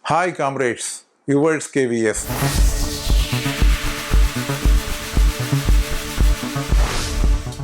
Hi comrades, yours Kayveeyes.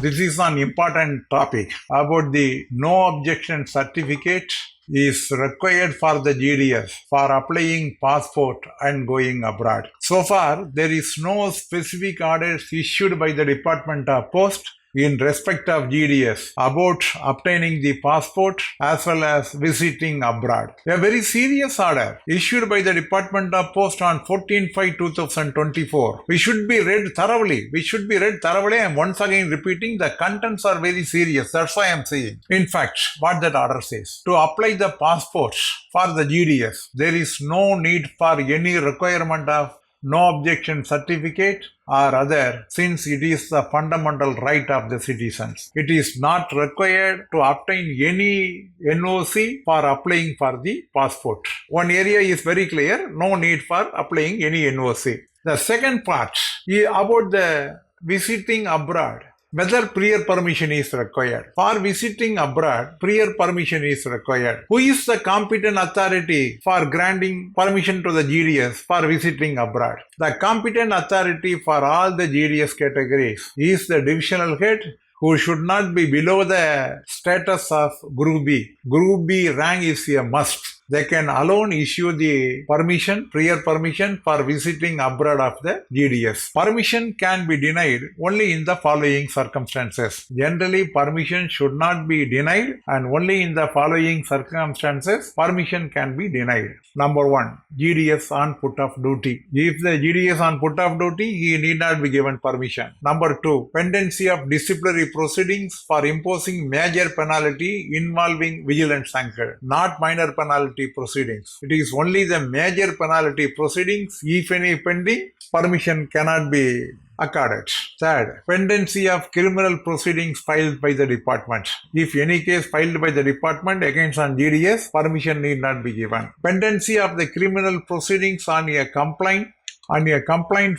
This is an important topic about the no objection certificate is required for the GDS for applying passport and going abroad. So far, there is no specific orders issued by the Department of Post in respect of GDS about obtaining the passport as well as visiting abroad. A very serious order issued by the Department of Post on 14/5/2024. We should be read thoroughly. I am once again repeating the contents are very serious. That's why I am saying. In fact, what that order says, to apply the passport for the GDS, there is no need for any requirement of no objection certificate or other, since it is the fundamental right of the citizens. It is not required to obtain any NOC for applying for the passport. One area is very clear, no need for applying any NOC. The second part is about the visiting abroad. Whether prior permission is required. For visiting abroad, prior permission is required. Who is the competent authority for granting permission to the GDS for visiting abroad? The competent authority for all the GDS categories is the divisional head, who should not be below the status of Group B. Group B rank is a must. They can alone issue the permission, prior permission for visiting abroad of the GDS. Permission can be denied only in the following circumstances. Generally, permission should not be denied, and only in the following circumstances, permission can be denied. Number 1, GDS on put off duty. If the GDS on put off duty, he need not be given permission. Number 2, pendency of disciplinary proceedings for imposing major penalty involving vigilance sanction, not minor penalty proceedings. It is only the major penalty proceedings, if any pending, permission cannot be accorded. Third, pendency of criminal proceedings filed by the department. If any case filed by the department against on GDS, permission need not be given. Pendency of the criminal proceedings on a complaint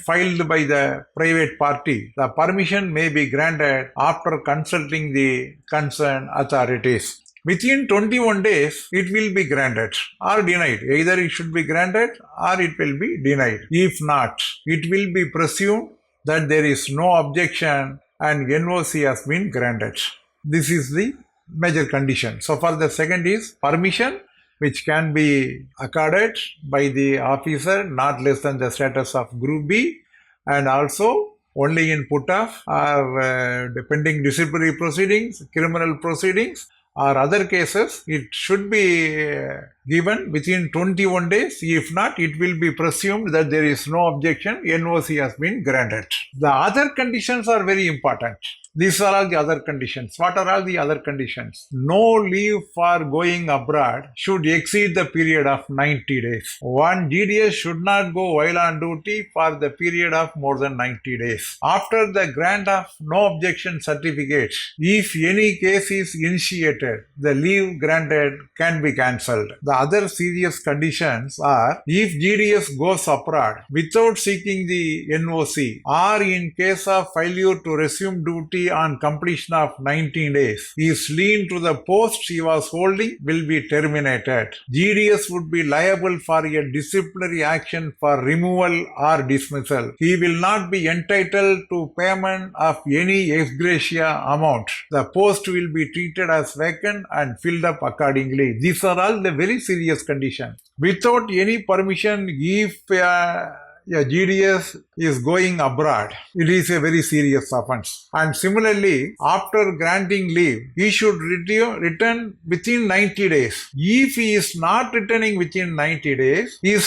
filed by the private party, the permission may be granted after consulting the concerned authorities. Within 21 days, it will be granted or denied. Either it should be granted or it will be denied. If not, it will be presumed that there is no objection and NOC has been granted. This is the major condition. So far, the second is permission, which can be accorded by the officer not less than the status of Group B, and also only in put-off or pending disciplinary proceedings, criminal proceedings, or other cases, it should be given within 21 days. If not, it will be presumed that there is no objection, NOC has been granted. The other conditions are very important. These are all the other conditions. What are all the other conditions? No leave for going abroad should exceed the period of 90 days. One GDS should not go while on duty for the period of more than 90 days. After the grant of no objection certificate, if any case is initiated, the leave granted can be cancelled. The other serious conditions are if GDS goes abroad without seeking the NOC, or in case of failure to resume duty on completion of 19 days, his lien to the post he was holding will be terminated. GDS would be liable for a disciplinary action for removal or dismissal. He will not be entitled to payment of any ex gratia amount. The post will be treated as vacant and filled up accordingly. These are all the very serious conditions. Without any permission, if a GDS is going abroad, it is a very serious offense. And similarly, after granting leave, he should return within 90 days. If he is not returning within 90 days, he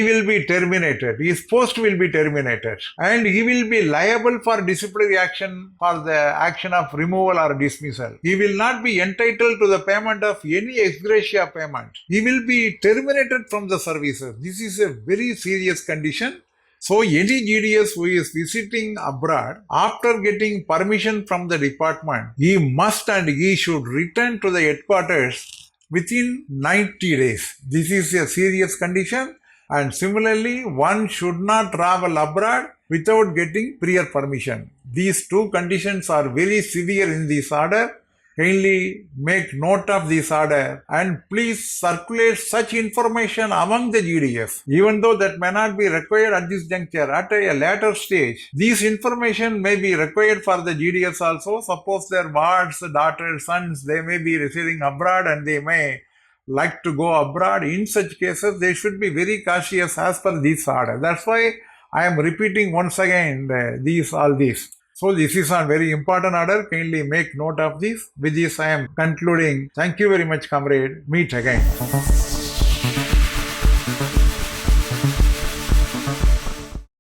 will be terminated. His post will be terminated. And he will be liable for disciplinary action for the action of removal or dismissal. He will not be entitled to the payment of any ex gratia payment. He will be terminated from the services. This is a very serious condition. So any GDS who is visiting abroad, after getting permission from the department, he must and he should return to the headquarters within 90 days. This is a serious condition, and similarly, one should not travel abroad without getting prior permission. These two conditions are very severe in this order, kindly make note of this order and please circulate such information among the GDS. Even though that may not be required at this juncture, at a later stage, these information may be required for the GDS also. Suppose their wards, daughters, sons, they may be residing abroad and they may like to go abroad. In such cases, they should be very cautious as per this order. That's why I am repeating once again all these. So this is a very important order. Kindly make note of this. With this I am concluding. Thank you very much, comrade. Meet again.